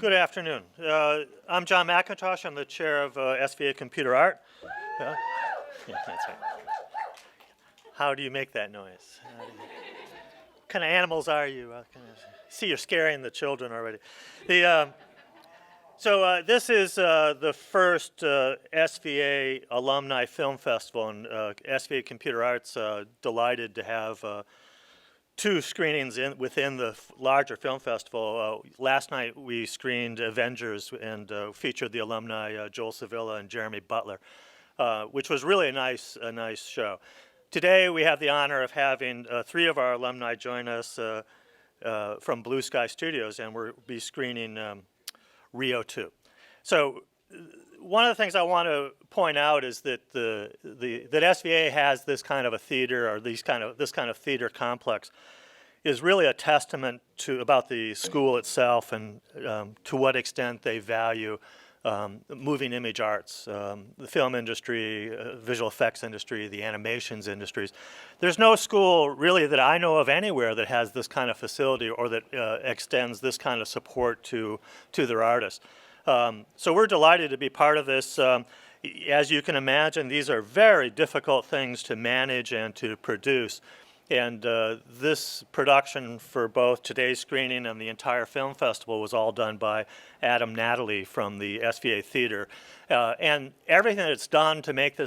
Good afternoon. I'm John McIntosh. I'm the chair of SVA Computer Art. Yeah, that's right. How do you make that noise? What kind of animals are you? See, you're scaring the children already. This is the first SVA Alumni Film Festival, and SVA Computer Art's delighted to have two screenings within the larger film festival. Last night we screened Avengers and featured the alumni Joel Sevilla and Jeremy Butler, which was really a nice show. Today we have the honor of having three of our alumni join us from Blue Sky Studios, and we'll be screening Rio 2. So one of the things I want to point out is that that SVA has this kind of a theater, or this kind of theater complex, is really a testament to about the school itself and to what extent they value moving image arts, the film industry, visual effects industry, the animations industries. There's no school really that I know of anywhere that has this kind of facility or that extends this kind of support to their artists. So we're delighted to be part of this. As you can imagine, these are very difficult things to manage and to produce. And this production for both today's screening and the entire film festival was all done by Adam Natalie from the SVA Theater. And everything that's done to make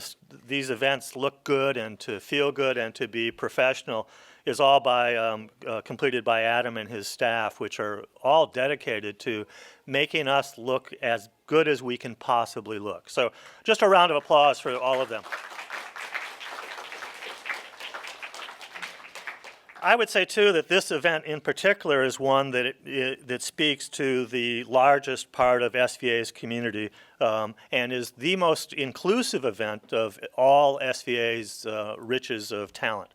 these events look good and to feel good and to be professional is all completed by Adam and his staff, which are all dedicated to making us look as good as we can possibly look. So just a round of applause for all of them. I would say, too, that this event in particular is one that speaks to the largest part of SVA's community and is the most inclusive event of all SVA's riches of talent.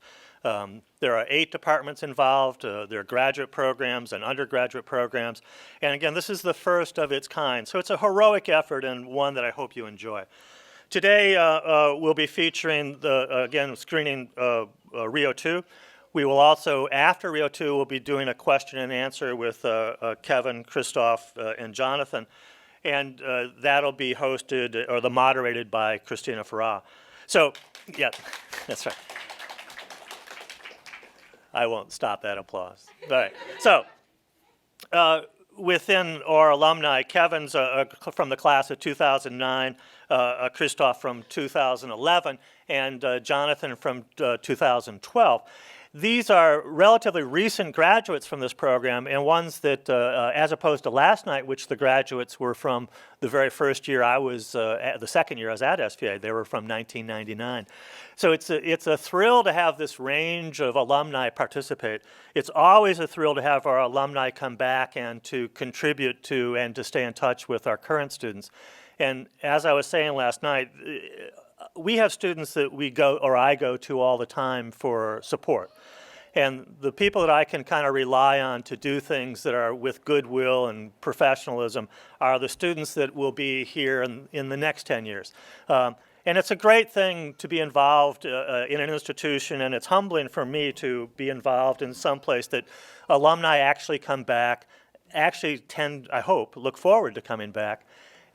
There are 8 departments involved. There are graduate programs and undergraduate programs. And again, this is the first of its kind. So it's a heroic effort and one that I hope you enjoy. Today, we'll be featuring, screening Rio 2. We will also, after Rio 2, we'll be doing a question and answer with Kevin, Krzysztof, and Jonathan. And that'll be hosted or moderated by Christina Farah. So, yeah, that's right. I won't stop that applause. All right. So, within our alumni, Kevin's from the class of 2009, Krzysztof from 2011, and Jonathan from 2012. These are relatively recent graduates from this program, and ones that, as opposed to last night, which the graduates were from the very first year I was, the second year I was at SVA, they were from 1999. So it's a thrill to have this range of alumni participate. It's always a thrill to have our alumni come back and to contribute to and to stay in touch with our current students. And as I was saying last night, we have students that I go to all the time for support. And the people that I can kind of rely on to do things that are with goodwill and professionalism are the students that will be here in the next 10 years. And it's a great thing to be involved in an institution, and it's humbling for me to be involved in some place that alumni actually come back, actually I hope, look forward to coming back.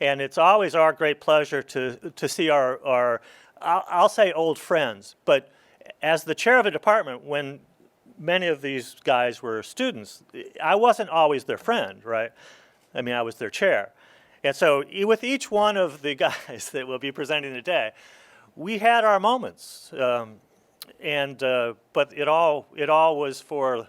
And it's always our great pleasure to see our I'll say old friends, but as the chair of a department, when many of these guys were students, I wasn't always their friend, right? I mean, I was their chair. And so with each one of the guys that will be presenting today, we had our moments. But it all was for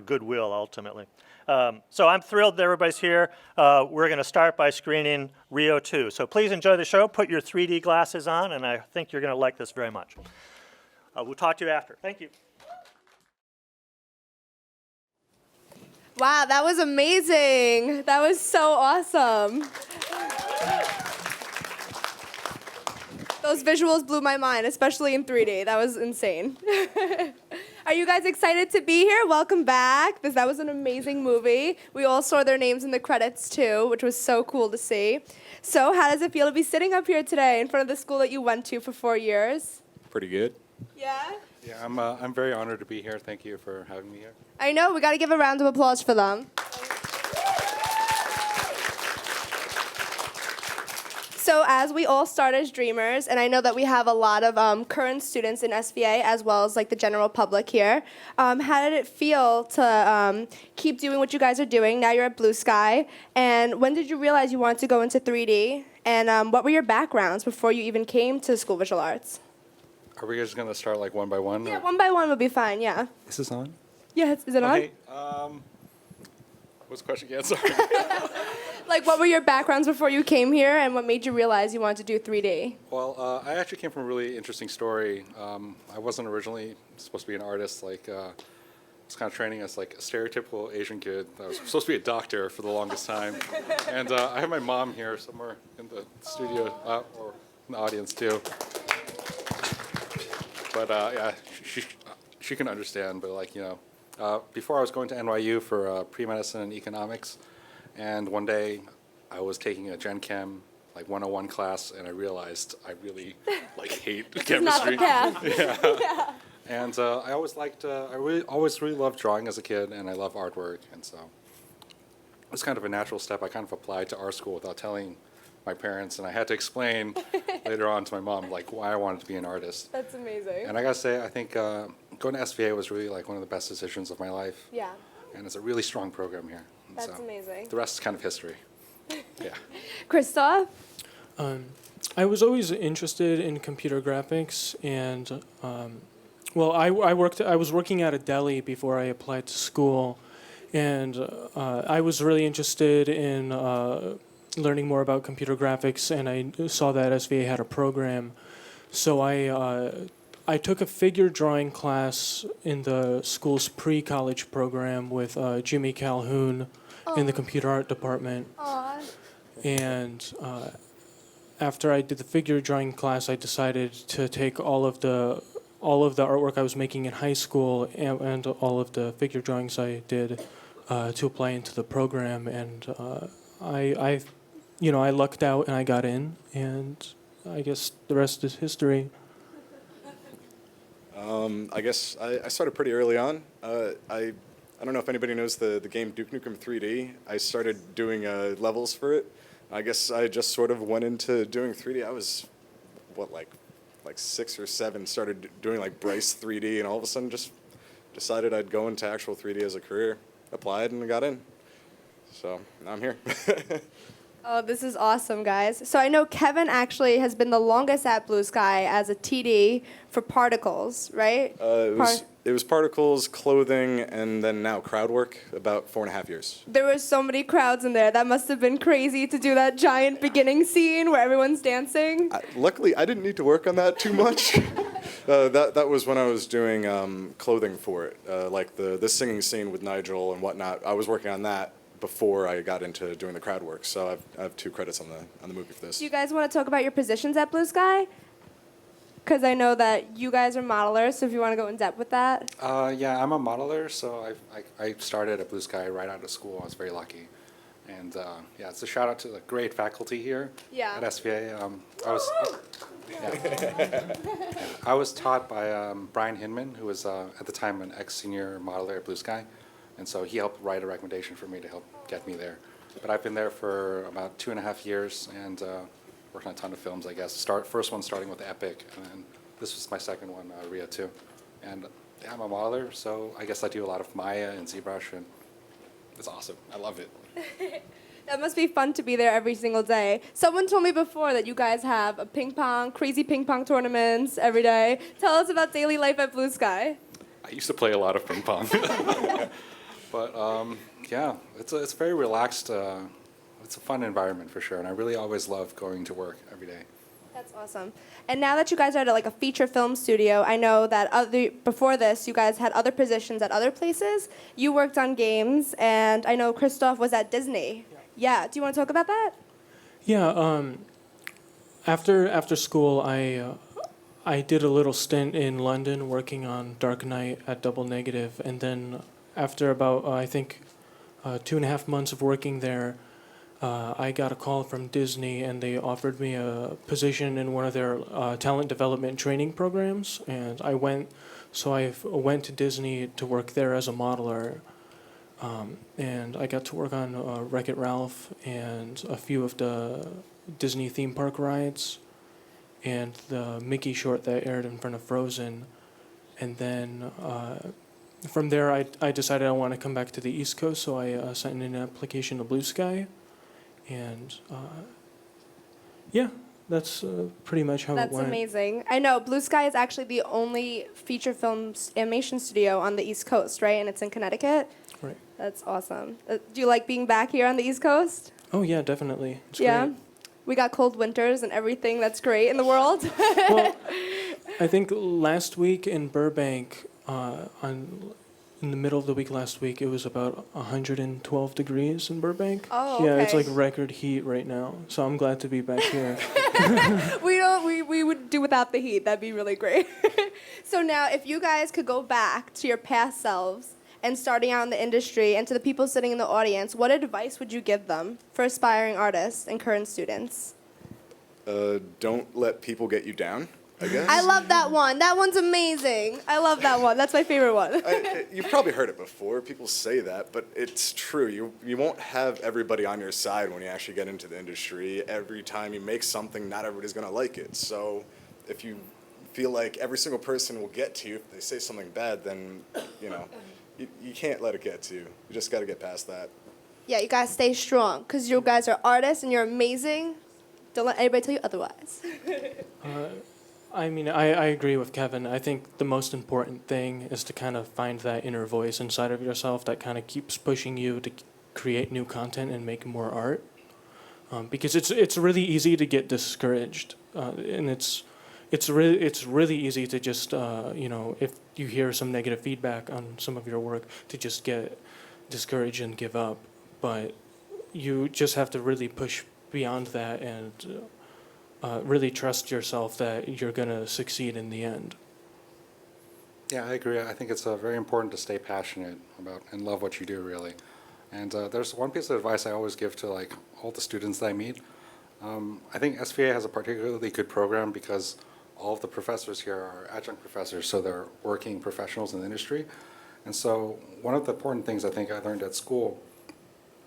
goodwill ultimately. So I'm thrilled that everybody's here. We're going to start by screening Rio 2. So please enjoy the show. Put your 3D glasses on, and I think you're going to like this very much. We'll talk to you after. Thank you. Wow, that was amazing. That was so awesome. Those visuals blew my mind, especially in 3D. That was insane. Are you guys excited to be here? Welcome back, because that was an amazing movie. We all saw their names in the credits, too, which was so cool to see. So how does it feel to be sitting up here today in front of the school that you went to for 4 years? Pretty good. Yeah? Yeah, I'm very honored to be here. Thank you for having me here. I know. We got to give a round of applause for them. So as we all start as dreamers, and I know that we have a lot of current students in SVA as well as like the general public here, how did it feel to keep doing what you guys are doing? Now you're at Blue Sky, and when did you realize you wanted to go into 3D? And what were your backgrounds before you even came to School of Visual Arts? Are we just going to start like one by one? Yeah, or- one by one would be fine. Yeah. Is this on? Yeah, is it on? Okay. What's the question again? Sorry. Like, what were your backgrounds before you came here, and what made you realize you wanted to do 3D? Well, I actually came from a really interesting story. I wasn't originally supposed to be an artist. Like, I was kind of training as like a stereotypical Asian kid. I was supposed to be a doctor for the longest time. And I have my mom here somewhere in the studio or in the audience too. But yeah, she can understand. But like, before I was going to NYU for pre-medicine and economics, and one day I was taking a Gen Chem like 101 class, and I realized I really like hate chemistry. Not the path. Yeah. And I always liked, always really loved drawing as a kid, and I love artwork, and so it was kind of a natural step. I kind of applied to art school without telling my parents, and I had to explain later on to my mom like why I wanted to be an artist. That's amazing. And I gotta say, I think going to SVA was really like one of the best decisions of my life, Yeah, and it's a really strong program here. And that's so amazing. The rest is kind of history. Yeah. Krzysztof? I was always interested in computer graphics, and well, I was working at a deli before I applied to school, and I was really interested in learning more about computer graphics, and I saw that SVA had a program, so I took a figure drawing class in the school's pre-college program with Jimmy Calhoun in the computer art department. Aw. And after I did the figure drawing class, I decided to take all of the artwork I was making in high school and all of the figure drawings I did to apply into the program. And I lucked out and I got in, and I guess the rest is history. I guess I started pretty early on. I don't know if anybody knows the game Duke Nukem 3D. I started doing levels for it. I guess I just sort of went into doing 3D. I was, like 6 or 7, started doing like Bryce 3D, and all of a sudden just decided I'd go into actual 3D as a career. Applied and got in. So now I'm here. Oh, this is awesome, guys. So I know Kevin actually has been the longest at Blue Sky as a TD for Particles, right? It was Particles, Clothing, and then now crowd work, about 4.5 years. There were so many crowds in there. That must have been crazy to do that giant beginning scene where everyone's dancing. Luckily, I didn't need to work on that too much. That was when I was doing clothing for it, like the singing scene with Nigel and whatnot. I was working on that before I got into doing the crowd work, so I have 2 credits on the movie for this. Do you guys want to talk about your positions at Blue Sky? Because I know that you guys are modelers, so if you want to go in depth with that. Yeah, I'm a modeler, so I started at Blue Sky right out of school. I was very lucky. And yeah, it's a shout out to the great faculty here Yeah. at SVA. I was taught by Brian Hinman, who was at the time an ex-senior modeler at Blue Sky. And so he helped write a recommendation for me to help get me there. But I've been there for about 2.5 years and worked on a ton of films, I guess. First one starting with Epic, and then this was my second one, Rhea 2. And yeah, I'm a modeler, so I guess I do a lot of Maya and ZBrush, and it's awesome. I love it. That must be fun to be there every single day. Someone told me before that you guys have a crazy ping pong tournaments every day. Tell us about daily life at Blue Sky. I used to play a lot of ping pong. But yeah, it's very relaxed. It's a fun environment for sure, and I really always love going to work every day. That's awesome. And now that you guys are at like a feature film studio, I know that before this, you guys had other positions at other places. You worked on games, and I know Krzysztof was at Disney. Yeah. Do you want to talk about that? Yeah. After school, I did a little stint in London working on Dark Knight at Double Negative, and then after about I think 2.5 months of working there, I got a call from Disney, and they offered me a position in one of their talent development training programs, and I went. So I went to Disney to work there as a modeler, and I got to work on Wreck-It Ralph and a few of the Disney theme park rides and the Mickey short that aired in front of Frozen. And then from there, I decided I want to come back to the East Coast, so I sent in an application to Blue Sky. And yeah, that's pretty much how it That's went. amazing. I know Blue Sky is actually the only feature film animation studio on the East Coast, right? And it's in Connecticut. Right. That's awesome. Do you like being back here on the East Coast? Oh, yeah, definitely. It's Yeah. great. We got cold winters and everything that's great in the world. Well, I think last week in Burbank, in the middle of the week last week, it was about 112 degrees in Burbank. Oh, Yeah, it's okay. like record heat right now. So I'm glad to be back here. We would do without the heat. That'd be really great. So now, if you guys could go back to your past selves and starting out in the industry, and to the people sitting in the audience, what advice would you give them for aspiring artists and current students? Don't let people get you down, I guess. I love that one. That one's amazing. I love that one. That's my favorite one. You've probably heard it before. People say that, but it's true. You won't have everybody on your side when you actually get into the industry. Every time you make something, not everybody's going to like it. So if you feel like every single person will get to you, if they say something bad, then, you can't let it get to you. You just got to get past that. Yeah, you guys stay strong because you guys are artists and you're amazing. Don't let anybody tell you otherwise. I mean, I agree with Kevin. I think the most important thing is to kind of find that inner voice inside of yourself that kind of keeps pushing you to create new content and make more art. Because it's really easy to get discouraged, and it's really easy to just if you hear some negative feedback on some of your work, to just get discouraged and give up. But you just have to really push beyond that and really trust yourself that you're going to succeed in the end. Yeah, I agree. I think it's very important to stay passionate about and love what you do, really. And there's one piece of advice I always give to all the students that I meet. I think SVA has a particularly good program because all of the professors here are adjunct professors, so they're working professionals in the industry. And so one of the important things I think I learned at school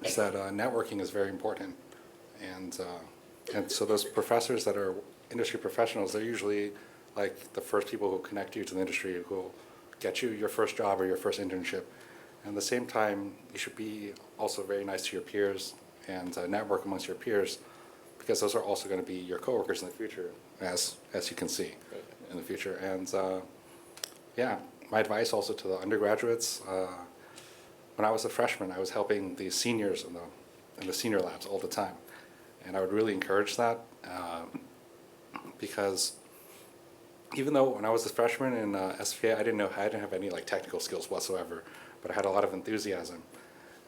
is that networking is very important. And so those professors that are industry professionals, they're usually like the first people who connect you to the industry, who will get you your first job or your first internship. And at the same time, you should be also very nice to your peers and network amongst your peers, because those are also going to be your coworkers in the future, as you can see in the future. And yeah, my advice also to the undergraduates, when I was a freshman, I was helping the seniors in the senior labs all the time. And I would really encourage that because even though when I was a freshman in SVA, I didn't have any technical skills whatsoever, but I had a lot of enthusiasm.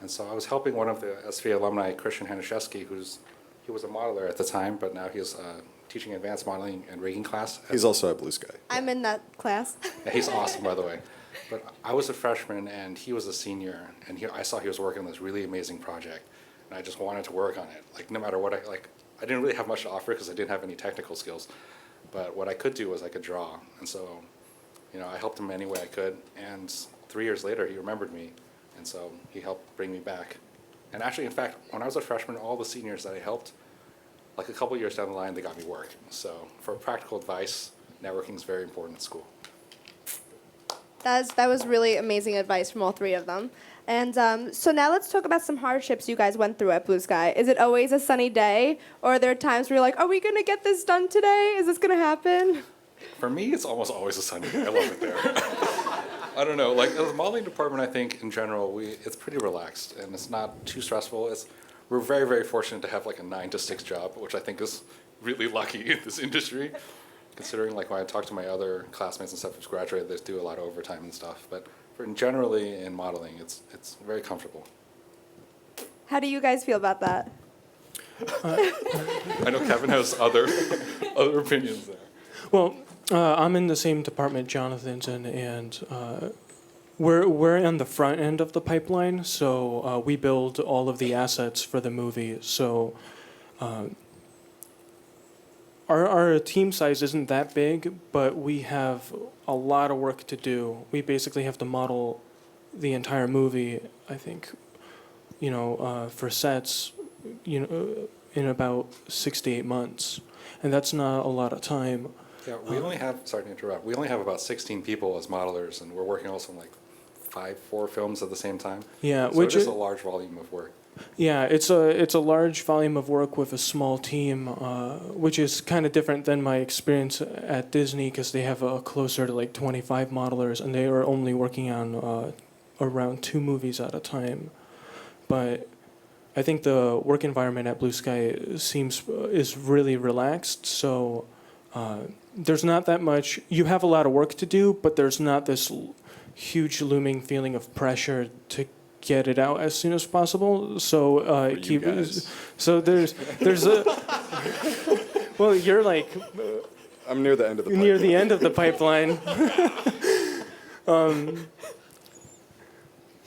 And so I was helping one of the SVA alumni, Christian Hanishevsky, he was a modeler at the time, but now he's teaching advanced modeling and rigging class. He's also at Blue Sky. I'm in that class. Yeah, he's awesome, by the way. But I was a freshman, and he was a senior, and I saw he was working on this really amazing project, and I just wanted to work on it. No matter what I didn't really have much to offer because I didn't have any technical skills, but what I could do was I could draw, and so, I helped him any way I could, and 3 years later, he remembered me, and so he helped bring me back. And actually, in fact, when I was a freshman, all the seniors that I helped, a couple years down the line, they got me work. So for practical advice, networking is very important at school. That was really amazing advice from all three of them. And so now let's talk about some hardships you guys went through at Blue Sky. Is it always a sunny day, or are there times where you're like, are we going to get this done today? Is this going to happen? For me, it's almost always a sunny day. I love it there. I don't know. The modeling department, I think, in general, it's pretty relaxed, and it's not too stressful. We're very, very fortunate to have a 9 to 6 job, which I think is really lucky in this industry, considering when I talk to my other classmates and stuff who's graduated, they do a lot of overtime and stuff. But generally in modeling, it's very comfortable. How do you guys feel about that? I know Kevin has other opinions there. Well, I'm in the same department Jonathan's in, and we're on the front end of the pipeline, so we build all of the assets for the movie. So our team size isn't that big, but we have a lot of work to do. We basically have to model the entire movie, I think, for sets, in about 6 to 8 months, and that's not a lot of time. Yeah, we only have, sorry to interrupt, we only have about 16 people as modelers, and we're working also on like 4 films at the same time. Yeah, So which it is is a large volume of work. Yeah, it's a large volume of work with a small team, which is kind of different than my experience at Disney because they have closer to like 25 modelers and they are only working on around 2 movies at a time. But I think the work environment at Blue Sky is really relaxed, so there's not that much. You have a lot of work to do, but there's not this huge looming feeling of pressure to get it out as soon as possible. So you guys. so there's a well, you're like I'm near the end of the near the pipeline. end of the pipeline.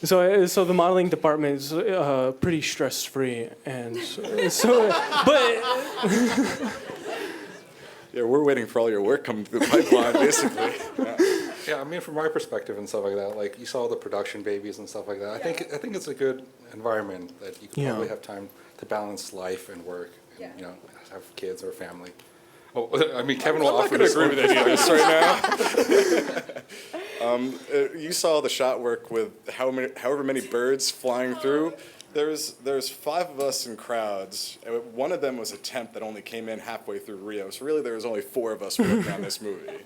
So the modeling department is pretty stress free, and so but Yeah, we're waiting for all your work coming through the pipeline, basically. Yeah. Yeah, I mean, from my perspective and stuff like that, like you saw the production babies and stuff like that. I think it's a good environment that you can Yeah. probably have time to balance life and work, and Yeah. you know, have kids or family. Oh, I mean, Kevin will I'm not offer going to his agree own with any of this right now. You saw the shot work with however many birds flying through. There's 5 of us in crowds. And one of them was a temp that only came in halfway through Rio. So really, there was only 4 of us working on this movie.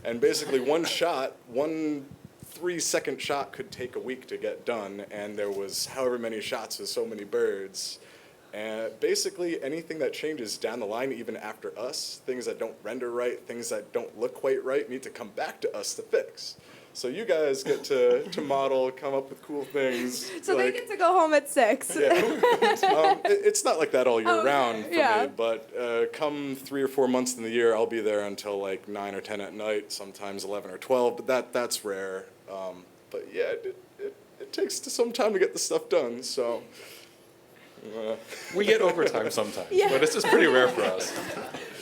And basically, one 3-second shot could take a week to get done. And there was however many shots with so many birds. And basically, anything that changes down the line, even after us, things that don't render right, things that don't look quite right, need to come back to us to fix. So you guys get to model, come up with cool things. So they get to go home at 6. It's not like that all year Okay, round for yeah. me, but come 3 or 4 months in the year, I'll be there until like 9 or 10 at night, sometimes 11 or 12, but that's rare. But yeah, it takes some time to get the stuff done, so. We get overtime sometimes, Yeah. but it's just pretty rare for us.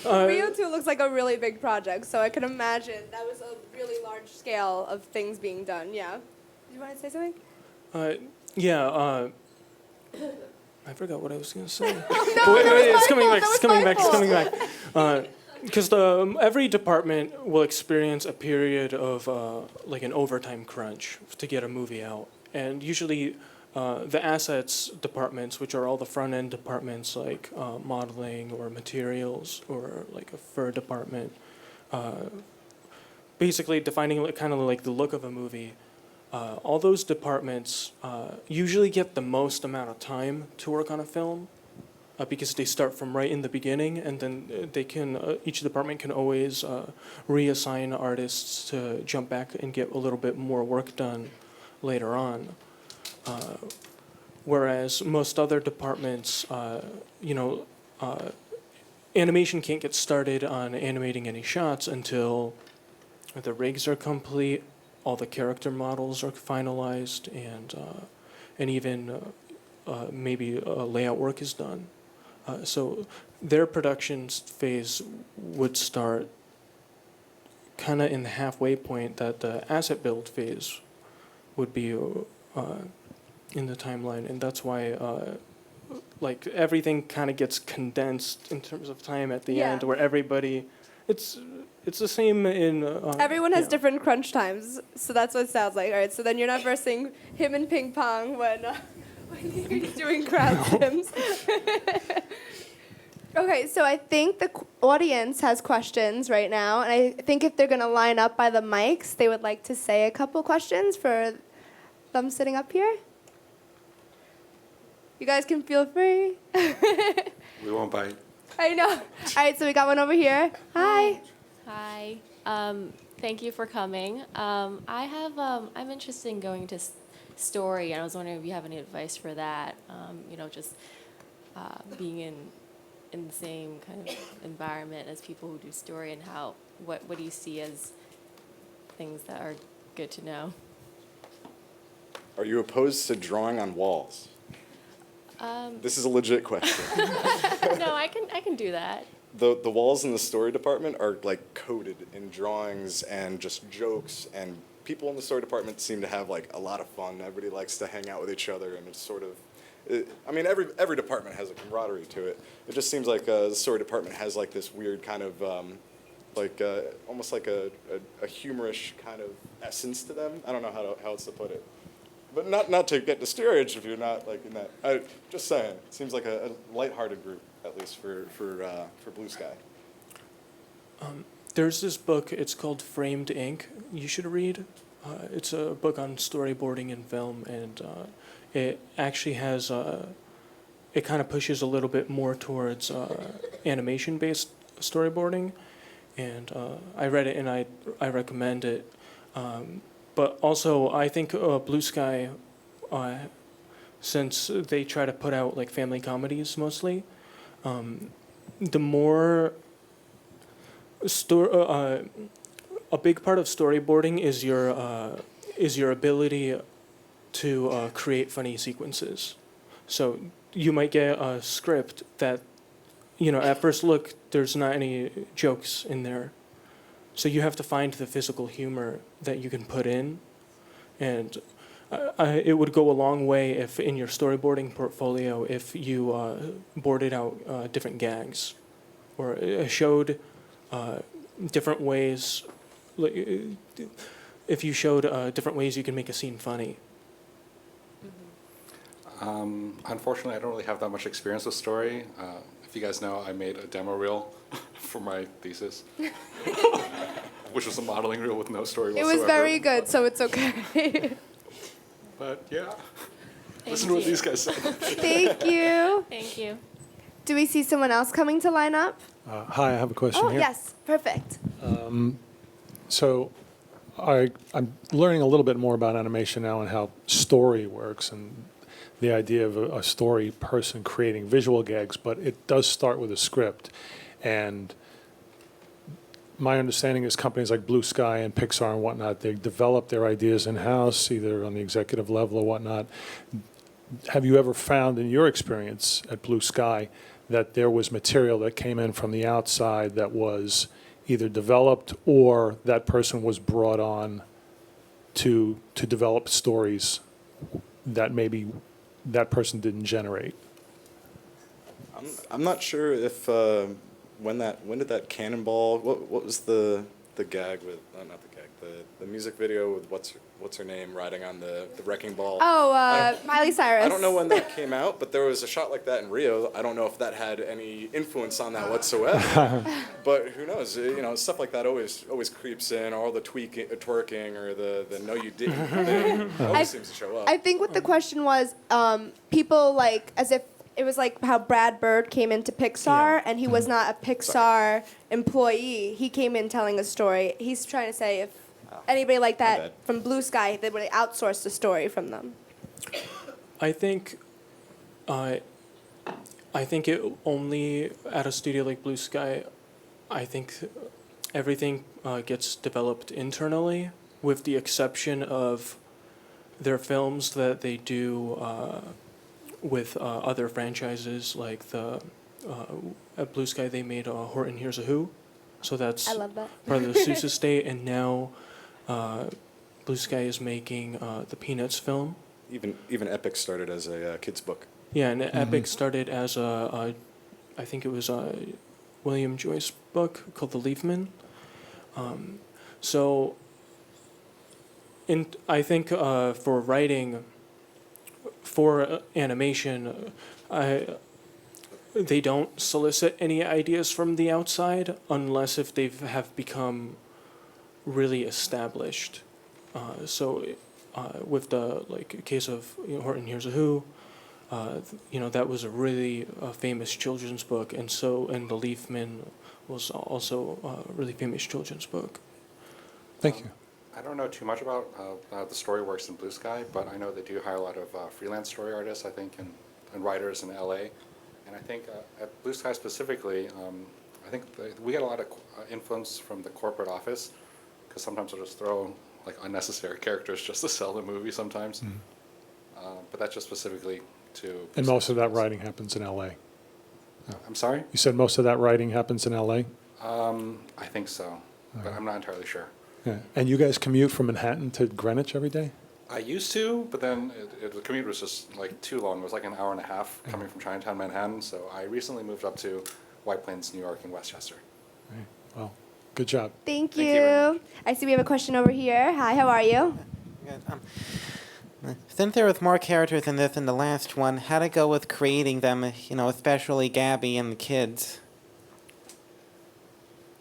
Rio 2 looks like a really big project, so I can imagine that was a really large scale of things being done. Yeah. Do you want to say something? yeah. I forgot what I was gonna say. No, It's coming back. That It's was coming my back. It's fault. coming back. Because every department will experience a period of like an overtime crunch to get a movie out, and usually the assets departments, which are all the front end departments like modeling or materials or like a fur department, basically defining kind of like the look of a movie. All those departments usually get the most amount of time to work on a film because they start from right in the beginning, and then they can each department can always reassign artists to jump back and get a little bit more work done later on. Whereas most other departments, animation can't get started on animating any shots until the rigs are complete, all the character models are finalized, and even maybe layout work is done. So their production phase would start kind of in the halfway point that the asset build phase would be in the timeline, and that's why like everything kind of gets condensed in terms of time at the Yeah. end, where everybody, it's the same in. Everyone has yeah. different crunch times, so that's what it sounds like. All right, so then you're not versing him in ping pong when you're doing crowd sims. Okay, so I think the audience has questions right now, and I think if they're gonna line up by the mics, they would like to say a couple questions for them sitting up here. You guys can feel free. We won't bite. I know. All right, so we got one over here. Hi. Hi. Thank you for coming. I'm interested in going to story, and I was wondering if you have any advice for that. Just being in the same kind of environment as people who do story, and what do you see as things that are good to know? Are you opposed to drawing on walls? This is a legit question. No, I can do that. The walls in the story department are like coated in drawings and just jokes, and people in the story department seem to have like a lot of fun. Everybody likes to hang out with each other, and it's sort of I mean, every department has a camaraderie to it. It just seems like the story department has like this weird kind of almost like a humorous kind of essence to them. I don't know how else to put it. But not to get discouraged if you're not like in that. Just saying, it seems like a lighthearted group, at least for Blue Sky. There's this book, it's called Framed Ink, you should read. It's a book on storyboarding in film, and it actually has, it kind of pushes a little bit more towards animation-based storyboarding, and I read it and I recommend it. But also, I think Blue Sky, since they try to put out like family comedies mostly, the more a big part of storyboarding is your ability to create funny sequences. So you might get a script that, at first look, there's not any jokes in there. So you have to find the physical humor that you can put in, and it would go a long way if in your storyboarding portfolio, if you boarded out different gags, or showed different ways. If you showed different ways you can make a scene funny. Unfortunately, I don't really have that much experience with story. If you guys know, I made a demo reel for my thesis, which was a modeling reel with no story It whatsoever. was very good, so it's okay. But yeah, Thank listen to what you. these guys say. Thank you. Thank you. Do we see someone else coming to line up? Hi, I have a question Oh, here. yes. Perfect. So I'm learning a little bit more about animation now and how story works and the idea of a story person creating visual gags, but it does start with a script. And my understanding is companies like Blue Sky and Pixar and whatnot, they develop their ideas in-house, either on the executive level or whatnot. Have you ever found in your experience at Blue Sky that there was material that came in from the outside that was either developed or that person was brought on to develop stories that maybe that person didn't generate? I'm not sure if when did that cannonball? What was the gag with? Not the gag. The music video with what's her name riding on the wrecking ball. Oh, Miley Cyrus. I don't know when that came out, but there was a shot like that in Rio. I don't know if that had any influence on that whatsoever. But who knows? Stuff like that always creeps in. All the twerking, or the no you didn't thing always seems to show up. I think what the question was, people like, as if it was like how Brad Bird came into Pixar, and he was not a Pixar employee. He came in telling a story. He's trying to say if anybody like bad. that from Blue Sky, they would outsource the story from them. I think it only at a studio like Blue Sky, I think everything gets developed internally, with the exception of their films that they do with other franchises, like at Blue Sky they made Horton Hears a Who, so that's I love that. part of the Seuss estate, and now Blue Sky is making the Peanuts film. Even Epic started as a kid's book. Yeah, and Epic started as I think it was a William Joyce book called The Leafman. I think for writing, for animation, they don't solicit any ideas from the outside unless if they have become really established. With the case of Horton Hears a Who, that was a really famous children's book, and The Leafman was also a really famous children's book. Thank you. I don't know too much about how the story works in Blue Sky, but I know they do hire a lot of freelance story artists, I think, and writers in LA. And I think at Blue Sky specifically, I think we get a lot of influence from the corporate office, because sometimes they'll just throw unnecessary characters just to sell the movie sometimes. But that's just specifically to... And most of that writing happens in LA. I'm sorry? You said most of that writing happens in LA? I think so, but I'm not entirely sure. Yeah. And you guys commute from Manhattan to Greenwich every day? I used to, but then the commute was just like too long. It was like an hour and a half coming from Chinatown, Manhattan. So I recently moved up to White Plains, New York, and Westchester. Right. Well, good job. Thank Thank you very you. I see we have a question over here. Hi, how are you? Good. Since there was more characters in this than the last one, how'd it go with creating them, especially Gabby and the kids?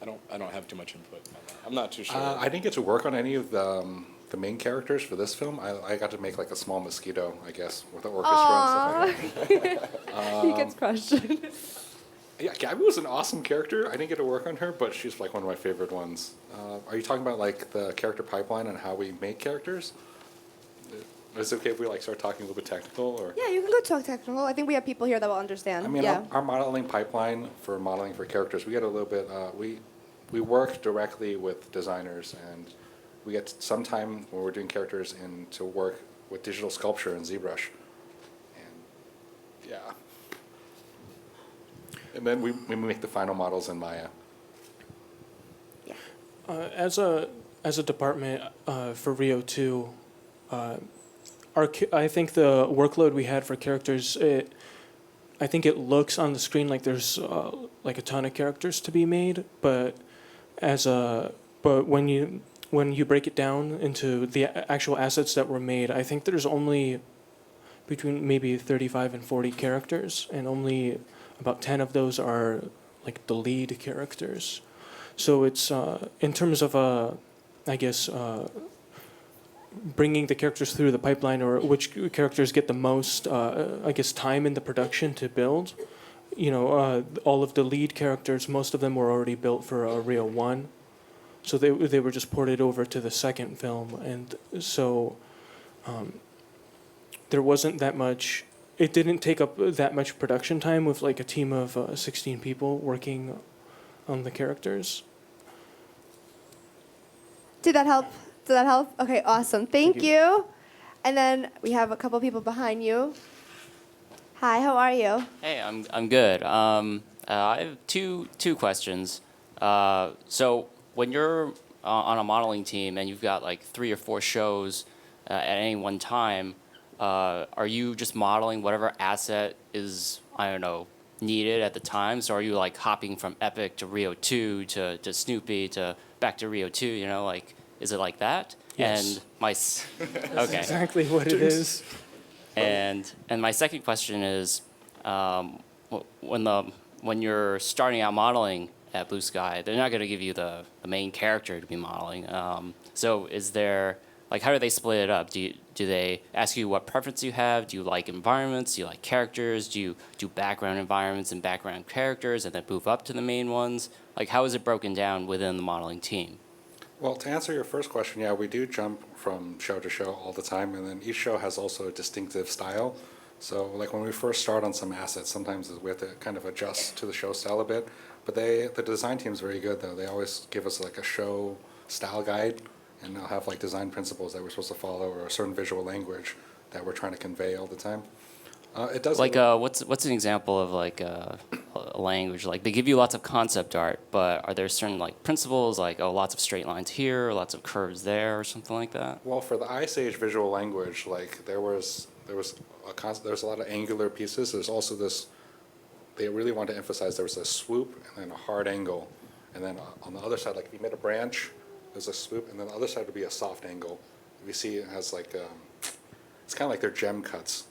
I don't have too much input on that. I'm not too sure. I didn't get to work on any of the main characters for this film. I got to make like a small mosquito, I guess, with the orchestra and stuff like that. He gets crushed. Yeah, Gabby was an awesome character. I didn't get to work on her, but she's like one of my favorite ones. Are you talking about like the character pipeline and how we make characters? Is it okay if we like start talking a little bit technical, or? Yeah, you can go talk technical. I think we have people here that will understand. I mean, yeah. our modeling pipeline for modeling for characters, we get a little bit. We work directly with designers, and we get some time when we're doing characters in to work with digital sculpture and ZBrush, and yeah. And then we make the final models in Maya. As a department for Rio 2, I think the workload we had for characters, I think it looks on the screen like there's like a ton of characters to be made, but when you break it down into the actual assets that were made, I think there's only between maybe 35 and 40 characters, and only about 10 of those are like the lead characters. So it's in terms of I guess bringing the characters through the pipeline, or which characters get the most I guess time in the production to build. All of the lead characters, most of them were already built for Rio 1, so they were just ported over to the second film, and so there wasn't that much. It didn't take up that much production time with like a team of 16 people working on the characters. Did that help? Okay, awesome. Thank you. And then we have a couple people behind you. Hi, how are you? Hey, I'm good. I have two questions. So when you're on a modeling team and you've got like 3 or 4 shows at any one time, are you just modeling whatever asset is, I don't know, needed at the time? So are you like hopping from Epic to Rio 2 to Snoopy to back to Rio 2? Is it like that? Yes. And okay. Exactly what it is. And my second question is, when you're starting out modeling at Blue Sky, they're not going to give you the main character to be modeling. So is there, like, how do they split it up? Do they ask you what preference you have? Do you like environments? Do you like characters? Do you do background environments and background characters and then move up to the main ones? Like, how is it broken down within the modeling team? Well, to answer your first question, yeah, we do jump from show to show all the time, and then each show has also a distinctive style. So, like when we first start on some assets, sometimes we have to kind of adjust to the show style a bit. But the design team is very good, though. They always give us like a show style guide, and they'll have like design principles that we're supposed to follow, or a certain visual language that we're trying to convey all the time. It does Like, what's an example of like a language? Like, they give you lots of concept art, but are there certain like principles, like lots of straight lines here, lots of curves there, or something like that? Well, for the Ice Age visual language, like there was a lot of angular pieces. There's also this. They really want to emphasize there was a swoop and then a hard angle, and then on the other side, like if you made a branch, there's a swoop, and then the other side would be a soft angle. We see it has like it's kind of like they're gem cuts.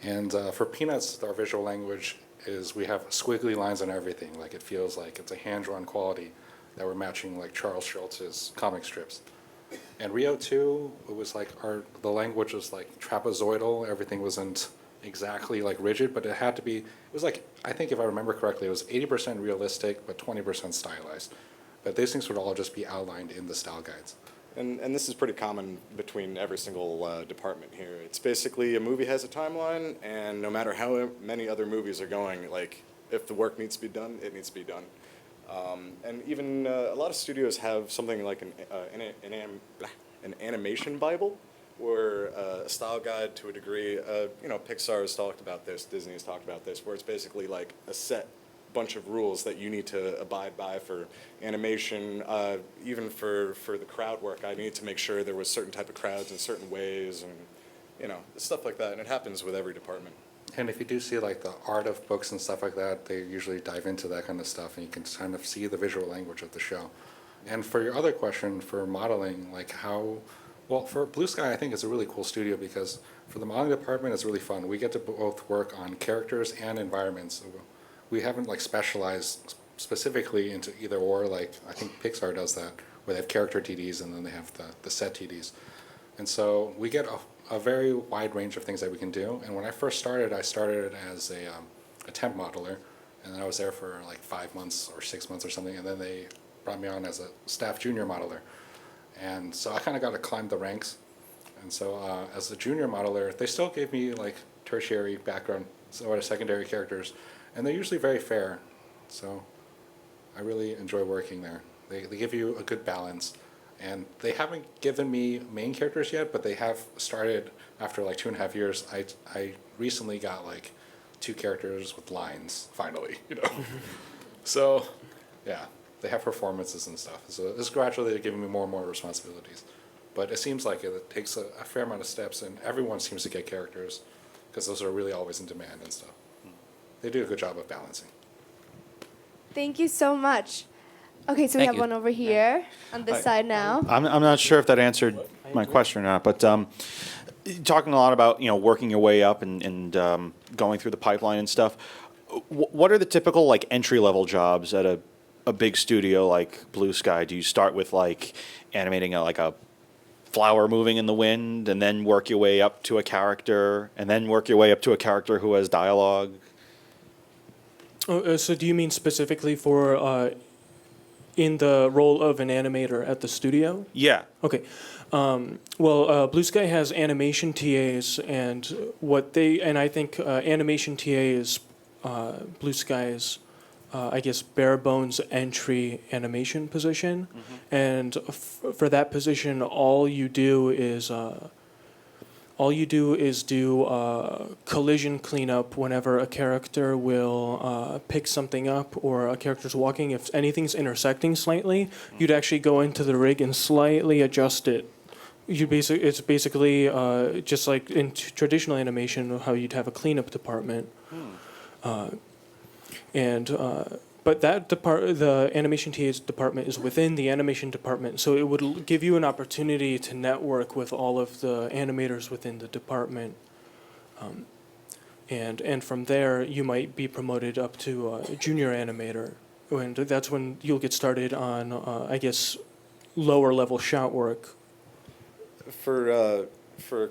And for Peanuts, our visual language is we have squiggly lines on everything. Like it feels like it's a hand-drawn quality that we're matching like Charles Schultz's comic strips. And Rio 2, it was like the language was like trapezoidal. Everything wasn't exactly like rigid, but it had to be. It was like, I think if I remember correctly, it was 80% realistic, but 20% stylized. But these things would all just be outlined in the style guides. And this is pretty common between every single department here. It's basically a movie has a timeline, and no matter how many other movies are going, like if the work needs to be done, it needs to be done. And even a lot of studios have something like an animation Bible, or a style guide to a degree. Pixar has talked about this, Disney has talked about this, where it's basically like a set bunch of rules that you need to abide by for animation, even for the crowd work. I need to make sure there was certain type of crowds in certain ways, and stuff like that. And it happens with every department. And if you do see like the art of books and stuff like that, they usually dive into that kind of stuff, and you can kind of see the visual language of the show. And for your other question, for modeling, like well, for Blue Sky, I think it's a really cool studio because for the modeling department, it's really fun. We get to both work on characters and environments. We haven't like specialized specifically into either or. Like I think Pixar does that, where they have character TDs and then they have the set TDs. And so we get a very wide range of things that we can do. And when I first started, I started as a temp modeler, and then I was there for like 5 months or 6 months or something, and then they brought me on as a staff junior modeler. And so I kind of got to climb the ranks. And so as a junior modeler, they still gave me like tertiary background, so secondary characters, and they're usually very fair. So I really enjoy working there. They give you a good balance. And they haven't given me main characters yet, but they have started after like 2.5 years. I recently got like 2 characters with lines, finally, So, yeah, they have performances and stuff. So it's gradually giving me more and more responsibilities. But it seems like it takes a fair amount of steps, and everyone seems to get characters because those are really always in demand and stuff. They do a good job of balancing. Thank you so much. Okay, so we Thank have you. one over here on this side now. I'm not sure if that answered my question or not, but talking a lot about working your way up and going through the pipeline and stuff. What are the typical like entry level jobs at a big studio like Blue Sky? Do you start with like animating like a flower moving in the wind, and then work your way up to a character, and then work your way up to a character who has dialogue? So do you mean specifically for in the role of an animator at the studio? Yeah. Okay. Blue Sky has animation TAs, and I think animation TA is Blue Sky's, I guess, bare bones entry animation position. Mm-hmm. And for that position, all you do is do collision cleanup whenever a character will pick something up or a character's walking. If anything's intersecting slightly, you'd actually go into the rig and slightly adjust it. It's basically just like in traditional animation, how you'd have a cleanup department. But the animation TA's department is within the animation department, so it would give you an opportunity to network with all of the animators within the department. And from there, you might be promoted up to a junior animator, and that's when you'll get started on, I guess, lower level shot work. For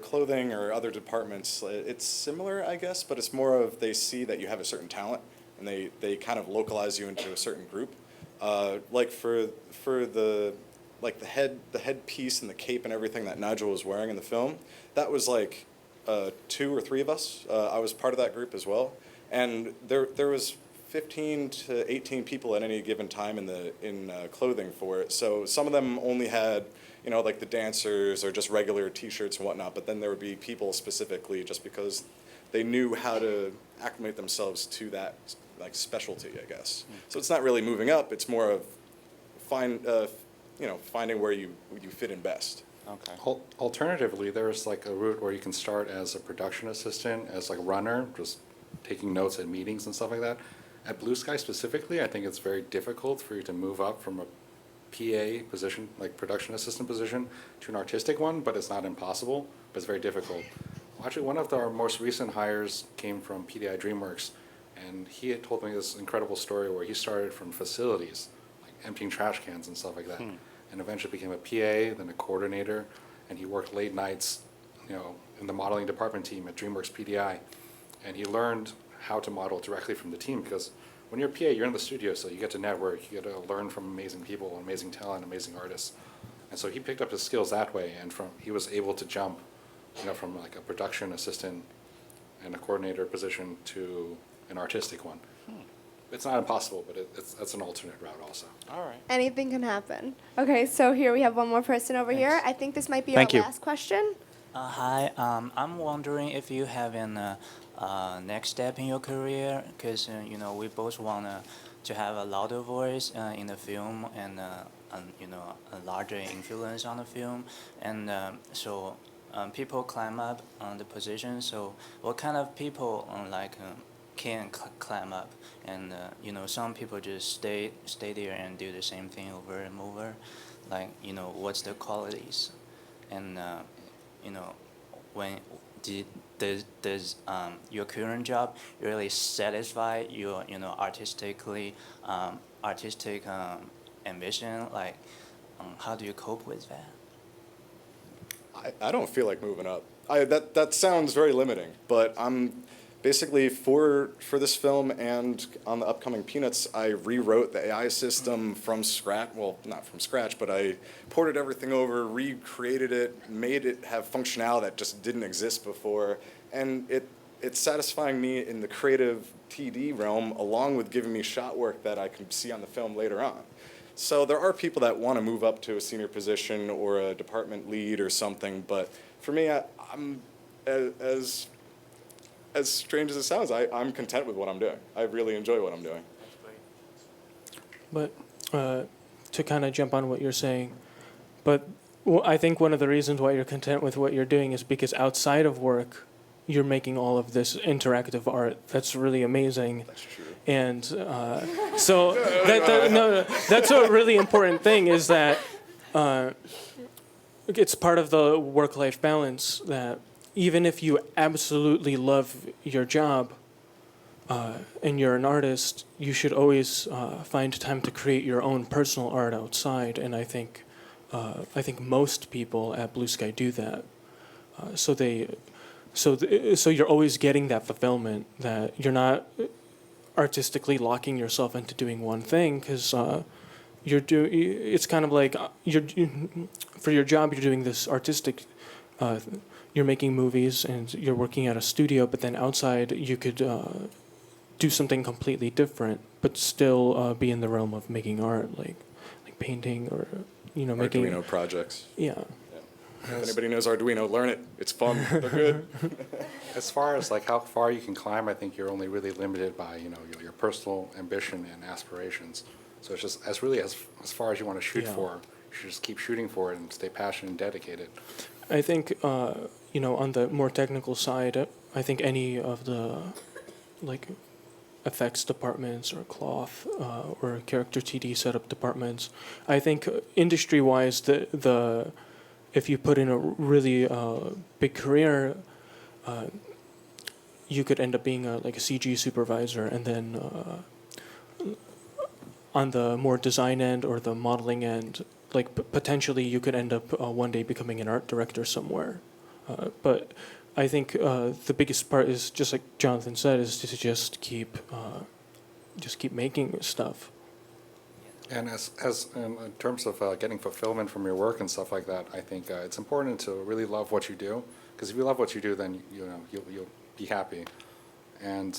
clothing or other departments, it's similar, I guess, but it's more of they see that you have a certain talent, and they kind of localize you into a certain group. Like for the headpiece and the cape and everything that Nigel was wearing in the film, that was like 2 or 3 of us. I was part of that group as well, and there was 15 to 18 people at any given time in clothing for it. So some of them only had like the dancers or just regular T-shirts and whatnot, but then there would be people specifically just because they knew how to acclimate themselves to that like specialty, I guess. So it's not really moving up; it's more of finding where you fit in best. Okay. Alternatively, there's like a route where you can start as a production assistant, as like a runner, just taking notes at meetings and stuff like that. At Blue Sky specifically, I think it's very difficult for you to move up from a PA position, like production assistant position, to an artistic one, but it's not impossible, but it's very difficult. Well, actually, one of our most recent hires came from PDI DreamWorks, and he had told me this incredible story where he started from facilities, like emptying trash cans and stuff like that, and eventually became a PA, then a coordinator, and he worked late nights, in the modeling department team at DreamWorks PDI, and he learned how to model directly from the team, because when you're a PA, you're in the studio, so you get to network, you get to learn from amazing people, amazing talent, amazing artists. And so he picked up his skills that way, and he was able to jump, from like a production assistant and a coordinator position to an artistic one. It's not impossible, but that's an alternate route also. All right. Anything can happen. Okay, so here we have one more person over here. I think this might be Thank our you. last question. Hi, I'm wondering if you have an next step in your career, because you know we both want to have a louder voice in the film and you know a larger influence on the film, and people climb up on the position. So what kind of people can climb up, and you know some people just stay there and do the same thing over and over, like you know what's the qualities, and you know, when does your current job really satisfy your you know artistic ambition? Like, how do you cope with that? I don't feel like moving up. That sounds very limiting, but I'm basically for this film and on the upcoming Peanuts, I rewrote the AI system from scratch. Well, not from scratch, but I ported everything over, recreated it, made it have functionality that just didn't exist before, and it's satisfying me in the creative TD realm, along with giving me shot work that I can see on the film later on. So there are people that want to move up to a senior position or a department lead or something, but for me, I'm as strange as it sounds, I'm content with what I'm doing. I really enjoy what I'm doing. But to kind of jump on what you're saying, but I think one of the reasons why you're content with what you're doing is because outside of work, you're making all of this interactive art. That's really amazing. That's true. And so that's a really important thing is that it's part of the work-life balance that even if you absolutely love your job and you're an artist, you should always find time to create your own personal art outside. And I think most people at Blue Sky do that. So you're always getting that fulfillment that you're not artistically locking yourself into doing one thing because it's kind of like for your job you're doing this artistic. You're making movies and you're working at a studio, but then outside you could do something completely different, but still be in the realm of making art, like painting or making Arduino projects. Yeah. If anybody knows Arduino, learn it. It's fun. They're good. As far as like how far you can climb, I think you're only really limited by your personal ambition and aspirations. So it's just as far as you want to shoot for. You should just keep shooting for it and stay passionate and dedicated. I think on the more technical side, I think any of the effects departments or cloth or character TD setup departments, I think industry-wise the if you put in a really big career, you could end up being a CG supervisor, and then on the more design end or the modeling end, potentially you could end up one day becoming an art director somewhere. But I think the biggest part is, just like Jonathan said, is to just keep making stuff. And as in terms of getting fulfillment from your work and stuff like that, I think it's important to really love what you do. Because if you love what you do, then you'll be happy. And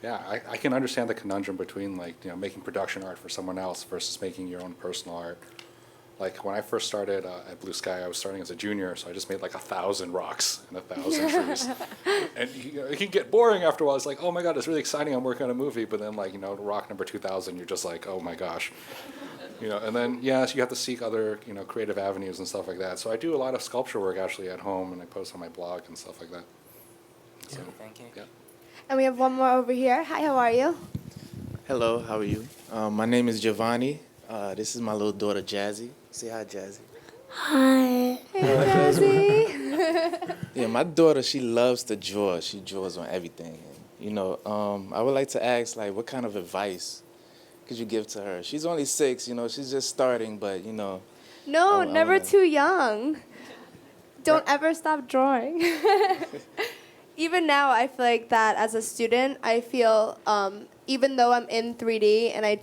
I can understand the conundrum between making production art for someone else versus making your own personal art. Like when I first started at Blue Sky, I was starting as a junior, so I just made 1,000 rocks and 1,000 trees. And it can get boring after a while. It's like, oh my God, it's really exciting. I'm working on a movie. But then rock number 2,000, you're just like, oh my gosh. And then, yes, you have to seek other, creative avenues and stuff like that. So I do a lot of sculpture work actually at home, and I post on my blog and stuff like that. So, Thank you. Yeah. And we have one more over here. Hi, how are you? Hello, how are you? My name is Giovanni. This is my little daughter, Jazzy. Say hi, Jazzy. Hi. Hey, Jazzy. Yeah, my daughter, she loves to draw. She draws on everything. And, I would like to ask, what kind of advice could you give to her? She's only 6, she's just starting, but, No, I never wanna- too young. Don't ever stop drawing. Even now, I feel like that as a student, I feel even though I'm in 3D and I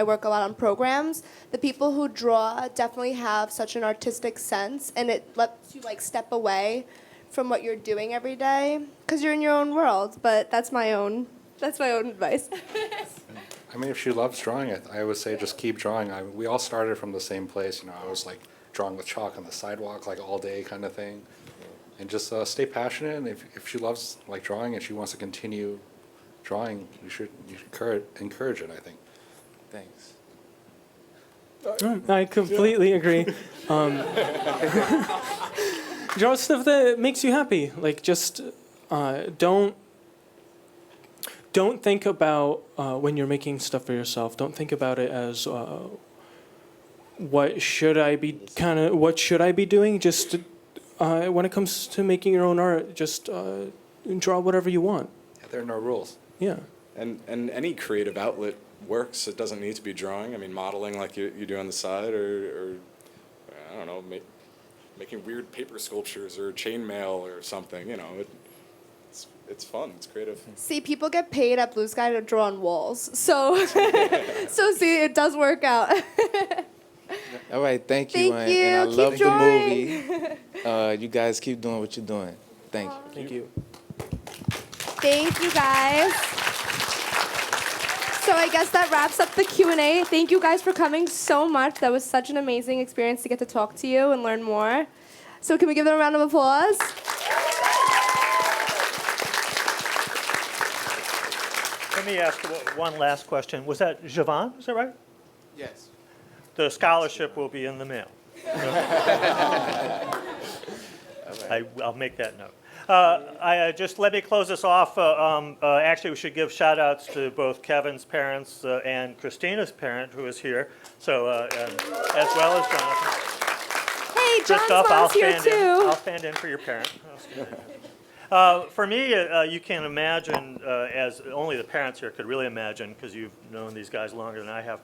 work a lot on programs, the people who draw definitely have such an artistic sense, and it lets you step away from what you're doing every day because you're in your own world. But that's my own advice. I mean, if she loves drawing it, I would say just keep drawing. We all started from the same place. I was drawing with chalk on the sidewalk like all day kind of thing. And just stay passionate. And if she loves like drawing and she wants to continue drawing, you should encourage it, I think. Thanks. I completely agree. Draw stuff that makes you happy. Like, just don't think about when you're making stuff for yourself. Don't think about it as what should I be doing. Just when it comes to making your own art, just draw whatever you want. Yeah, there are no rules. Yeah. And any creative outlet works. It doesn't need to be drawing. I mean, modeling like you do on the side, or I don't know, making weird paper sculptures or chainmail or something. You know, it's fun. It's creative. See, people get paid at Blue Sky to draw on walls. So, so see, it does work out. All right, thank you. Thank you. And I Keep love drawing. the movie. You guys keep doing what you're doing. Thank you. Thank you. Thank you, guys. So I guess that wraps up the Q&A. Thank you guys for coming so much. That was such an amazing experience to get to talk to you and learn more. So can we give them a round of applause? Let me ask one last question. Was that Javon? Is that right? Yes. The scholarship will be in the mail. I'll make that note. Just let me close this off. Actually, we should give shout outs to both Kevin's parents and Christina's parent, who is here, so as well as Jonathan. Hey, John's Krzysztof, mom's here too. I'll stand in for your parent. For me, you can imagine, as only the parents here could really imagine, because you've known these guys longer than I have,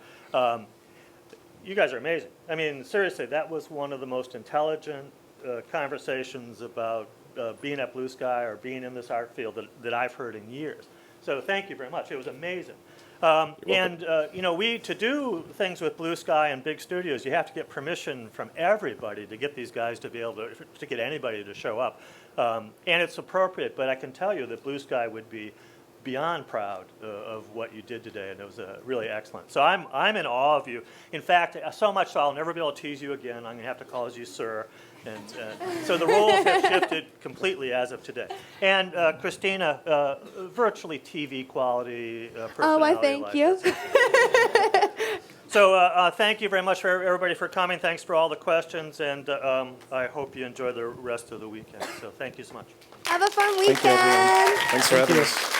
you guys are amazing. I mean, seriously, that was one of the most intelligent conversations about being at Blue Sky or being in this art field that I've heard in years. So thank you very much. It was amazing. You know, to do things with Blue Sky and big studios, you have to get permission from everybody to get these guys to be able to get anybody to show up. And it's appropriate, but I can tell you that Blue Sky would be beyond proud of what you did today, and it was really excellent. So I'm in awe of you. In fact, so much so I'll never be able to tease you again. I'm going to have to call you sir. And so the roles have shifted completely as of today. And Christina, virtually TV quality personality. Oh, I thank you. So thank you very much for everybody for coming. Thanks for all the questions, and I hope you enjoy the rest of the weekend. So thank you so much. Have a fun Thank you, everyone. weekend. Thanks for having us.